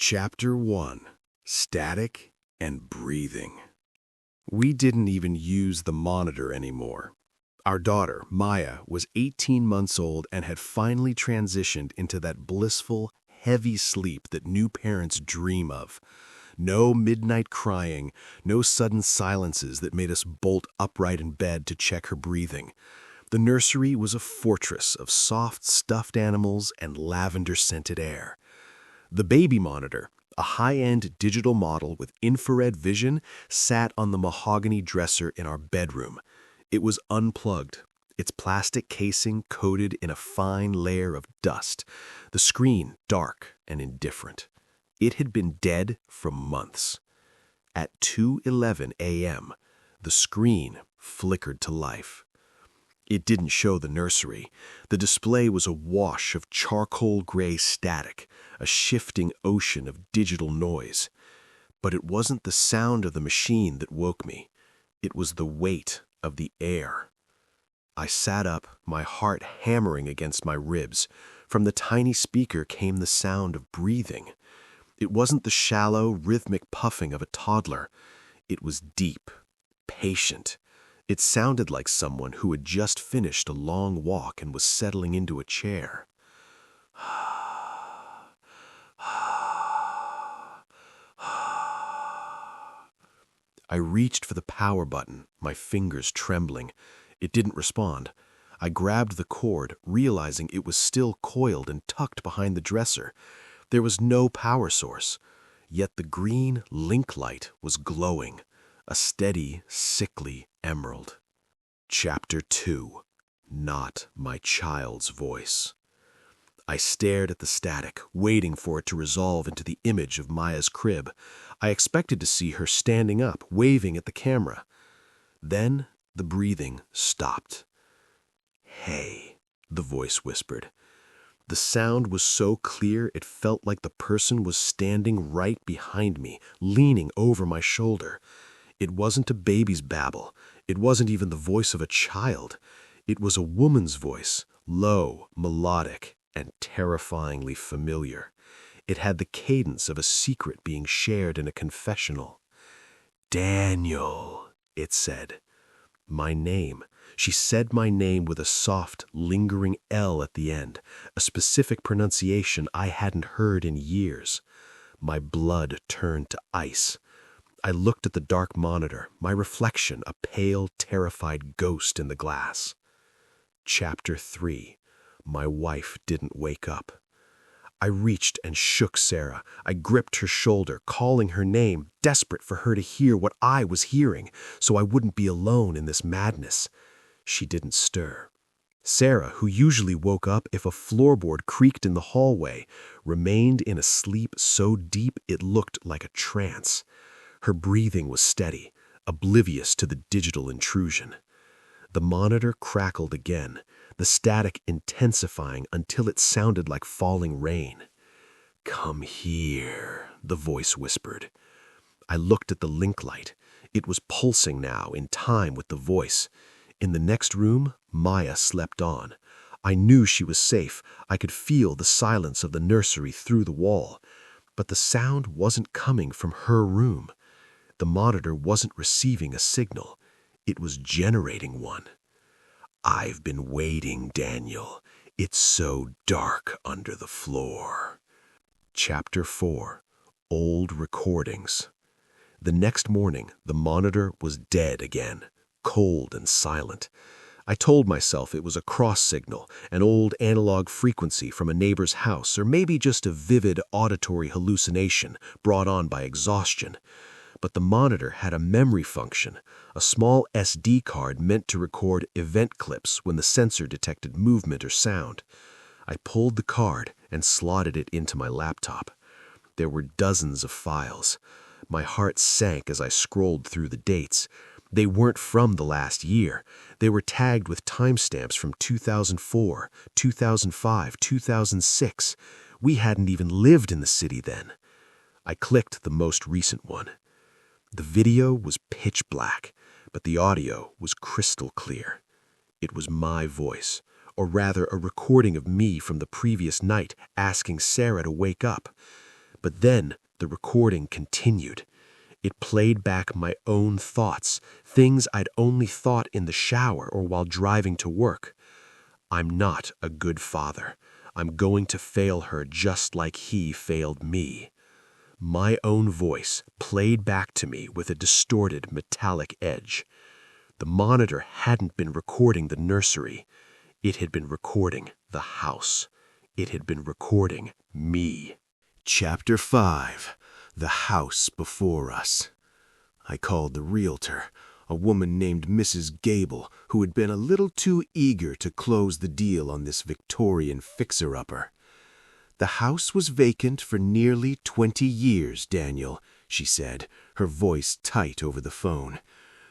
Chapter 1: Static and Breathing. We didn't even use the monitor anymore. Our daughter, Maya, was 18 months old and had finally transitioned into that blissful, heavy sleep that new parents dream of. No midnight crying, no sudden silences that made us bolt upright in bed to check her breathing. The nursery was a fortress of soft stuffed animals and lavender-scented air. The baby monitor, a high-end digital model with infrared vision, sat on the mahogany dresser in our bedroom. It was unplugged, its plastic casing coated in a fine layer of dust, the screen dark and indifferent. It had been dead for months. At 2:11 a.m., the screen flickered to life. It didn't show the nursery. The display was a wash of charcoal gray static, a shifting ocean of digital noise. But it wasn't the sound of the machine that woke me. It was the weight of the air. I sat up, my heart hammering against my ribs. From the tiny speaker came the sound of breathing. It wasn't the shallow, rhythmic puffing of a toddler. It was deep, patient. It sounded like someone who had just finished a long walk and was settling into a chair. I reached for the power button, my fingers trembling. It didn't respond. I grabbed the cord, realizing it was still coiled and tucked behind the dresser. There was no power source, yet the green link light was glowing, a steady, sickly emerald. Chapter 2: Not My Child's Voice. I stared at the static, waiting for it to resolve into the image of Maya's crib. I expected to see her standing up, waving at the camera. Then the breathing stopped. "Hey," the voice whispered. The sound was so clear it felt like the person was standing right behind me, leaning over my shoulder. It wasn't a baby's babble. It wasn't even the voice of a child. It was a woman's voice, low, melodic, and terrifyingly familiar. It had the cadence of a secret being shared in a confessional. "Daniel," it said. My name. She said my name with a soft, lingering L at the end, a specific pronunciation I hadn't heard in years. My blood turned to ice. I looked at the dark monitor, my reflection a pale, terrified ghost in the glass. Chapter 3: My Wife Didn't Wake Up. I reached and shook Sarah. I gripped her shoulder, calling her name, desperate for her to hear what I was hearing, so I wouldn't be alone in this madness. She didn't stir. Sarah, who usually woke up if a floorboard creaked in the hallway, remained in a sleep so deep it looked like a trance. Her breathing was steady, oblivious to the digital intrusion. The monitor crackled again, the static intensifying until it sounded like falling rain. "Come here," the voice whispered. I looked at the link light. It was pulsing now, in time with the voice. In the next room, Maya slept on. I knew she was safe. I could feel the silence of the nursery through the wall. But the sound wasn't coming from her room. The monitor wasn't receiving a signal. It was generating one. "I've been waiting, Daniel. It's so dark under the floor." Chapter 4: Old Recordings. The next morning, the monitor was dead again, cold and silent. I told myself it was a cross signal, an old analog frequency from a neighbor's house, or maybe just a vivid auditory hallucination brought on by exhaustion. But the monitor had a memory function, a small SD card meant to record event clips when the sensor detected movement or sound. I pulled the card and slotted it into my laptop. There were dozens of files. My heart sank as I scrolled through the dates. They weren't from the last year. They were tagged with timestamps from 2004, 2005, 2006. We hadn't even lived in the city then. I clicked the most recent one. The video was pitch black, but the audio was crystal clear. It was my voice, or rather a recording of me from the previous night asking Sarah to wake up. But then the recording continued. It played back my own thoughts, things I'd only thought in the shower or while driving to work. I'm not a good father. I'm going to fail her just like he failed me. My own voice played back to me with a distorted metallic edge. The monitor hadn't been recording the nursery. It had been recording the house. It had been recording me. Chapter 5. The House Before Us. I called the realtor, a woman named Mrs. Gable, who had been a little too eager to close the deal on this Victorian fixer-upper. The house was vacant for nearly 20 years, Daniel, she said, her voice tight over the phone.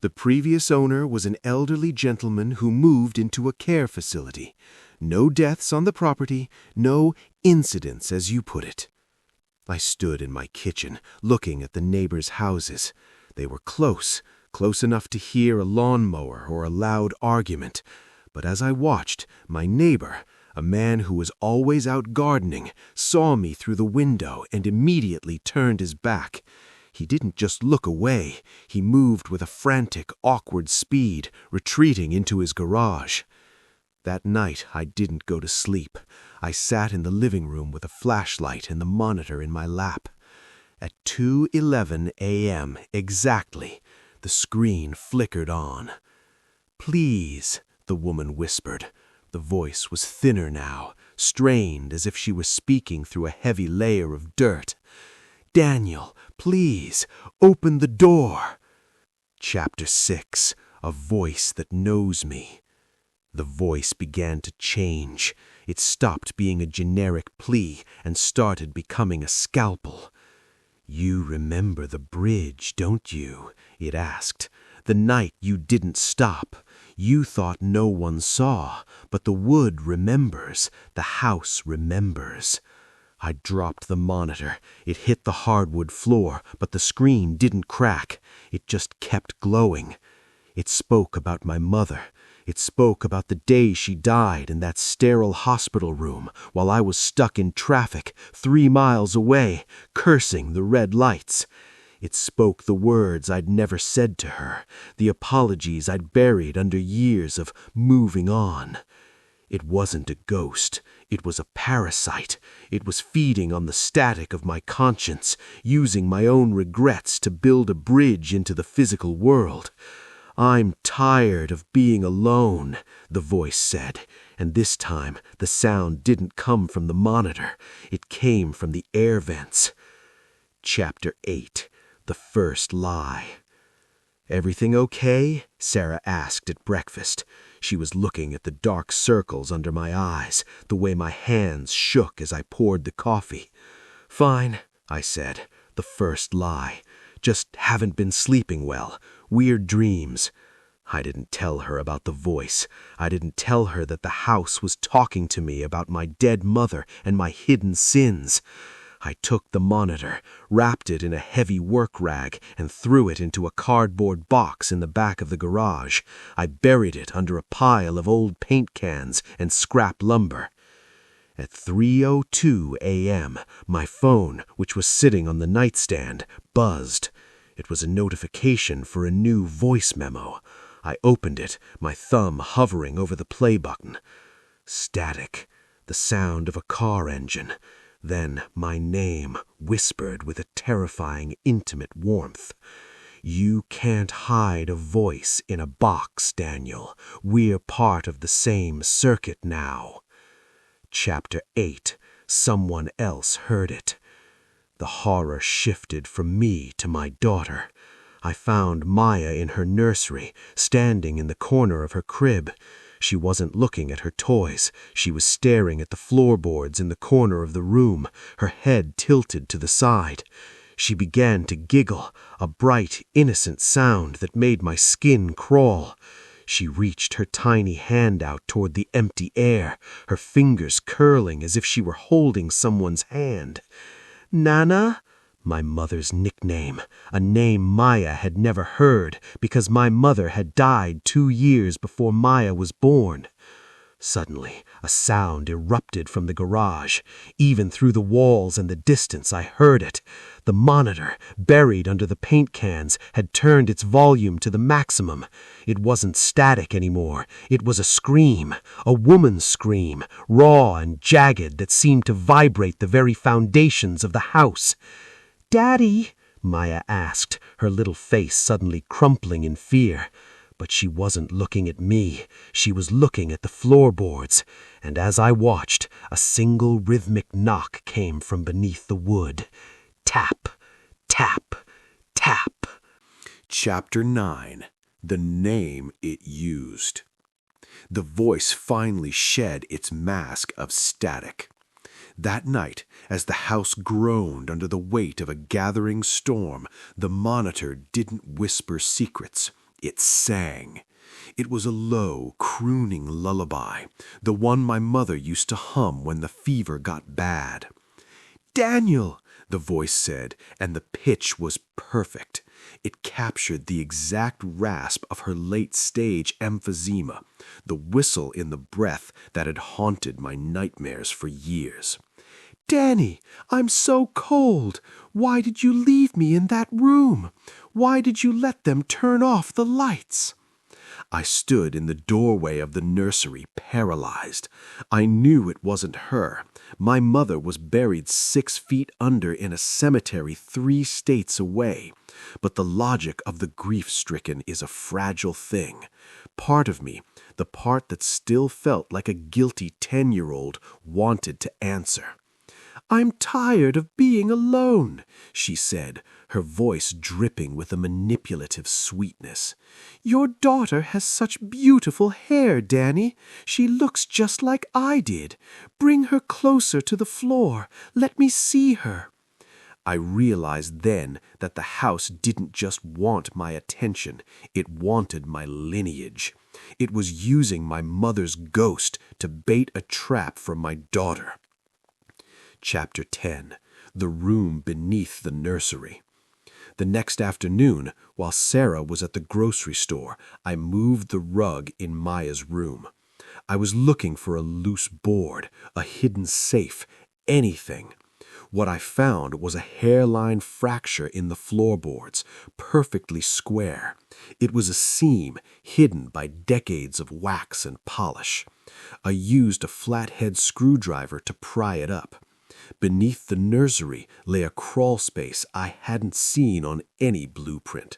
The previous owner was an elderly gentleman who moved into a care facility. No deaths on the property, no incidents, as you put it. I stood in my kitchen, looking at the neighbors' houses. They were close enough to hear a lawnmower or a loud argument. But as I watched, my neighbor, a man who was always out gardening, saw me through the window and immediately turned his back. He didn't just look away. He moved with a frantic, awkward speed, retreating into his garage. That night, I didn't go to sleep. I sat in the living room with a flashlight and the monitor in my lap. At 2:11 a.m. exactly, the screen flickered on. "Please," the woman whispered. The voice was thinner now, strained as if she were speaking through a heavy layer of dirt. "Daniel, please, open the door." Chapter 6. A Voice That Knows Me. The voice began to change. It stopped being a generic plea and started becoming a scalpel. "You remember the bridge, don't you?" it asked. "The night you didn't stop. You thought no one saw, but the wood remembers, the house remembers." I dropped the monitor. It hit the hardwood floor, but the screen didn't crack. It just kept glowing. It spoke about my mother. It spoke about the day she died in that sterile hospital room while I was stuck in traffic 3 miles away, cursing the red lights. It spoke the words I'd never said to her, the apologies I'd buried under years of moving on. It wasn't a ghost. It was a parasite. It was feeding on the static of my conscience, using my own regrets to build a bridge into the physical world. "I'm tired of being alone," the voice said, and this time the sound didn't come from the monitor. It came from the air vents. Chapter 8. The First Lie. "Everything okay?" Sarah asked at breakfast. She was looking at the dark circles under my eyes, the way my hands shook as I poured the coffee. "Fine," I said. The first lie. "Just haven't been sleeping well. Weird dreams." I didn't tell her about the voice. I didn't tell her that the house was talking to me about my dead mother and my hidden sins. I took the monitor, wrapped it in a heavy work rag, and threw it into a cardboard box in the back of the garage. I buried it under a pile of old paint cans and scrap lumber. At 3:02 a.m., my phone, which was sitting on the nightstand, buzzed. It was a notification for a new voice memo. I opened it, my thumb hovering over the play button. Static, the sound of a car engine. Then my name, whispered with a terrifying, intimate warmth. "You can't hide a voice in a box, Daniel. We're part of the same circuit now." Chapter 8. Someone else heard it. The horror shifted from me to my daughter. I found Maya in her nursery, standing in the corner of her crib. She wasn't looking at her toys. She was staring at the floorboards in the corner of the room, her head tilted to the side. She began to giggle, a bright, innocent sound that made my skin crawl. She reached her tiny hand out toward the empty air, her fingers curling as if she were holding someone's hand. "Nana?" My mother's nickname, a name Maya had never heard because my mother had died 2 years before Maya was born. Suddenly, a sound erupted from the garage. Even through the walls and the distance, I heard it. The monitor, buried under the paint cans, had turned its volume to the maximum. It wasn't static anymore. It was a scream, a woman's scream, raw and jagged, that seemed to vibrate the very foundations of the house. "Daddy?" Maya asked, her little face suddenly crumpling in fear. But she wasn't looking at me. She was looking at the floorboards. And as I watched, a single rhythmic knock came from beneath the wood. Tap, tap, tap. Chapter 9. The Name It Used. The voice finally shed its mask of static. That night, as the house groaned under the weight of a gathering storm, the monitor didn't whisper secrets. It sang. It was a low, crooning lullaby, the one my mother used to hum when the fever got bad. "Daniel," the voice said, and the pitch was perfect. It captured the exact rasp of her late-stage emphysema, the whistle in the breath that had haunted my nightmares for years. "Danny, I'm so cold. Why did you leave me in that room? Why did you let them turn off the lights?" I stood in the doorway of the nursery, paralyzed. I knew it wasn't her. My mother was buried 6 feet under in a cemetery 3 states away. But the logic of the grief-stricken is a fragile thing. Part of me, the part that still felt like a guilty 10-year-old, wanted to answer. "I'm tired of being alone," she said, her voice dripping with a manipulative sweetness. "Your daughter has such beautiful hair, Danny. She looks just like I did. Bring her closer to the floor. Let me see her." I realized then that the house didn't just want my attention, it wanted my lineage. It was using my mother's ghost to bait a trap for my daughter. Chapter 10. The Room Beneath the Nursery. The next afternoon, while Sarah was at the grocery store, I moved the rug in Maya's room. I was looking for a loose board, a hidden safe, anything. What I found was a hairline fracture in the floorboards, perfectly square. It was a seam hidden by decades of wax and polish. I used a flathead screwdriver to pry it up. Beneath the nursery lay a crawl space I hadn't seen on any blueprint.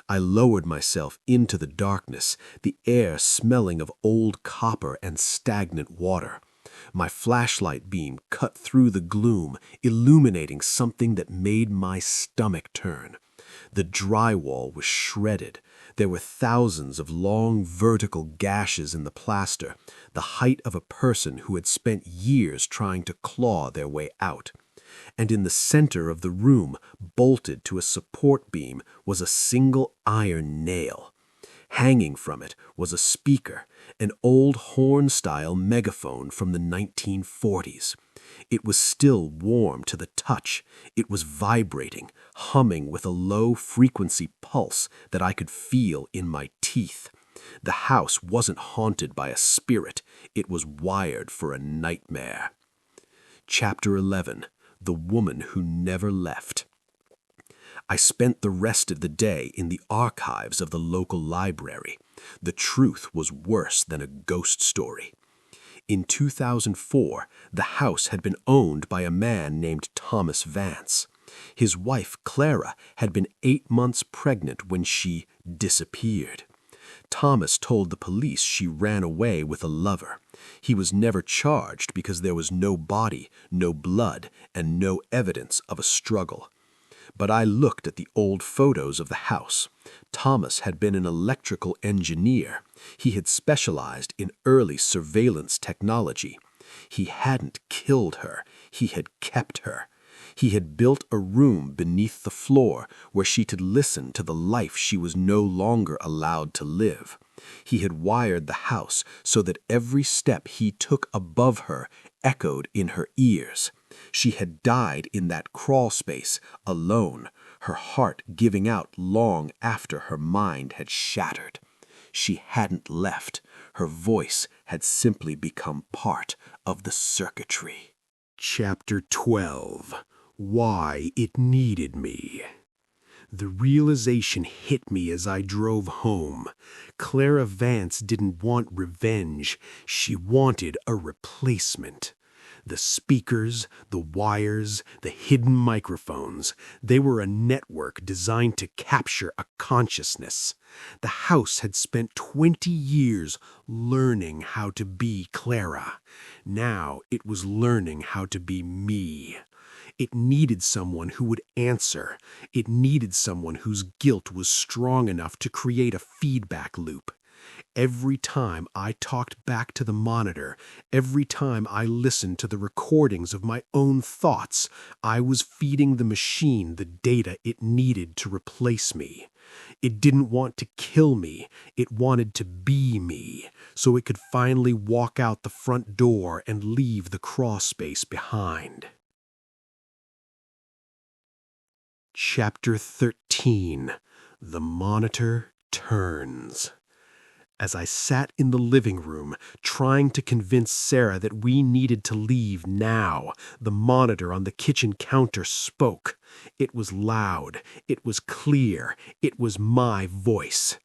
I lowered myself into the darkness, the air smelling of old copper and stagnant water. My flashlight beam cut through the gloom, illuminating something that made my stomach turn. The drywall was shredded. There were thousands of long vertical gashes in the plaster, the height of a person who had spent years trying to claw their way out. And in the center of the room, bolted to a support beam, was a single iron nail. Hanging from it was a speaker, an old horn-style megaphone from the 1940s. It was still warm to the touch. It was vibrating, humming with a low-frequency pulse that I could feel in my teeth. The house wasn't haunted by a spirit. It was wired for a nightmare. Chapter 11. The Woman Who Never Left. I spent the rest of the day in the archives of the local library. The truth was worse than a ghost story. In 2004, the house had been owned by a man named Thomas Vance. His wife, Clara, had been 8 months pregnant when she disappeared. Thomas told the police she ran away with a lover. He was never charged because there was no body, no blood, and no evidence of a struggle. But I looked at the old photos of the house. Thomas had been an electrical engineer. He had specialized in early surveillance technology. He hadn't killed her. He had kept her. He had built a room beneath the floor where she could listen to the life she was no longer allowed to live. He had wired the house so that every step he took above her echoed in her ears. She had died in that crawl space, alone, her heart giving out long after her mind had shattered. She hadn't left. Her voice had simply become part of the circuitry. Chapter 12. Why It Needed Me. The realization hit me as I drove home. Clara Vance didn't want revenge. She wanted a replacement. The speakers, the wires, the hidden microphones, they were a network designed to capture a consciousness. The house had spent 20 years learning how to be Clara. Now it was learning how to be me. It needed someone who would answer. It needed someone whose guilt was strong enough to create a feedback loop. Every time I talked back to the monitor, every time I listened to the recordings of my own thoughts, I was feeding the machine the data it needed to replace me. It didn't want to kill me, it wanted to be me, so it could finally walk out the front door and leave the crawl space behind. Chapter 13. The Monitor Turns. As I sat in the living room, trying to convince Sarah that we needed to leave now, the monitor on the kitchen counter spoke. It was loud. It was clear. It was my voice.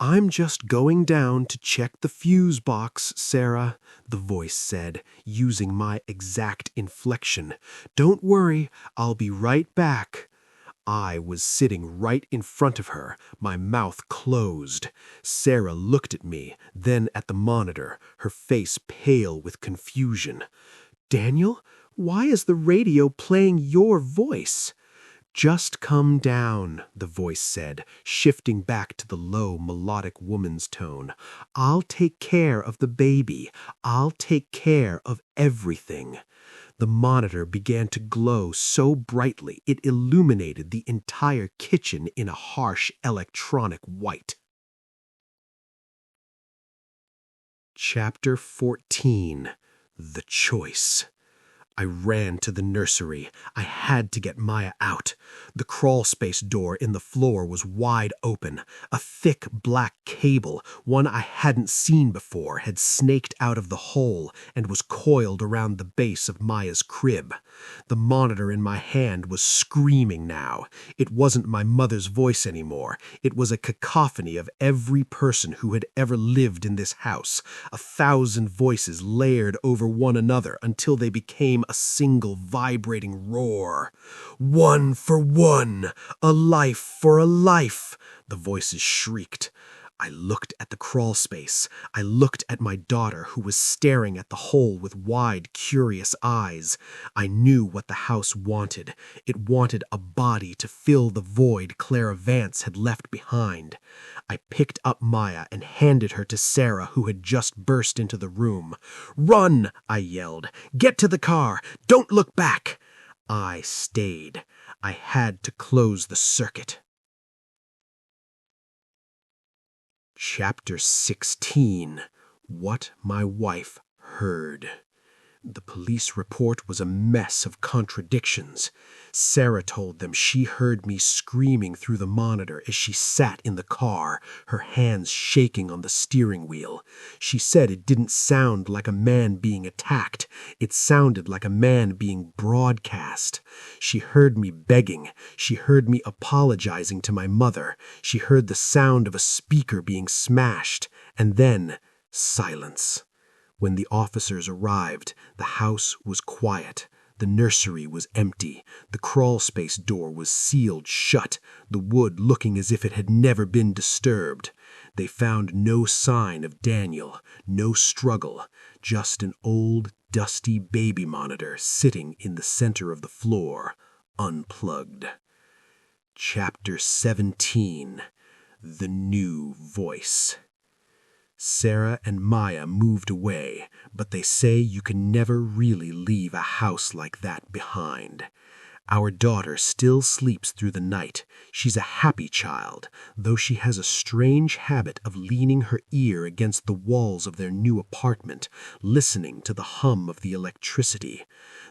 "I'm just going down to check the fuse box, Sarah," the voice said, using my exact inflection. "Don't worry, I'll be right back." I was sitting right in front of her, my mouth closed. Sarah looked at me, then at the monitor, her face pale with confusion. "Daniel, why is the radio playing your voice?" "Just come down," the voice said, shifting back to the low, melodic woman's tone. "I'll take care of the baby. I'll take care of everything." The monitor began to glow so brightly it illuminated the entire kitchen in a harsh electronic white. Chapter 14. The Choice. I ran to the nursery. I had to get Maya out. The crawlspace door in the floor was wide open. A thick black cable, one I hadn't seen before, had snaked out of the hole and was coiled around the base of Maya's crib. The monitor in my hand was screaming now. It wasn't my mother's voice anymore. It was a cacophony of every person who had ever lived in this house, 1,000 voices layered over one another until they became a single vibrating roar. "One for one! A life for a life!" the voices shrieked. I looked at the crawl space. I looked at my daughter, who was staring at the hole with wide, curious eyes. I knew what the house wanted. It wanted a body to fill the void Clara Vance had left behind. I picked up Maya and handed her to Sarah, who had just burst into the room. "Run!" I yelled. "Get to the car! Don't look back!" I stayed. I had to close the circuit. Chapter 16. What My Wife Heard. The police report was a mess of contradictions. Sarah told them she heard me screaming through the monitor as she sat in the car, her hands shaking on the steering wheel. She said it didn't sound like a man being attacked. It sounded like a man being broadcast. She heard me begging. She heard me apologizing to my mother. She heard the sound of a speaker being smashed. And then silence. When the officers arrived, the house was quiet. The nursery was empty. The crawlspace door was sealed shut, the wood looking as if it had never been disturbed. They found no sign of Daniel, no struggle, just an old, dusty baby monitor sitting in the center of the floor, unplugged. Chapter 17. The New Voice. Sarah and Maya moved away, but they say you can never really leave a house like that behind. Our daughter still sleeps through the night. She's a happy child, though she has a strange habit of leaning her ear against the walls of their new apartment, listening to the hum of the electricity.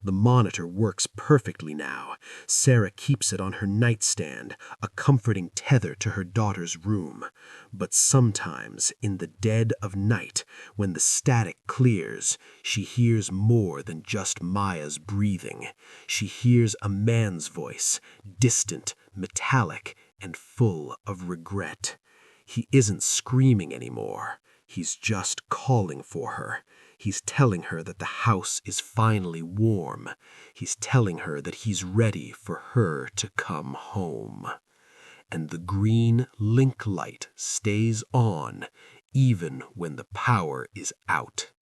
The monitor works perfectly now. Sarah keeps it on her nightstand, a comforting tether to her daughter's room. But sometimes, in the dead of night, when the static clears, she hears more than just Maya's breathing. She hears a man's voice, distant, metallic, and full of regret. He isn't screaming anymore. He's just calling for her. He's telling her that the house is finally warm. He's telling her that he's ready for her to come home. And the green link light stays on even when the power is out.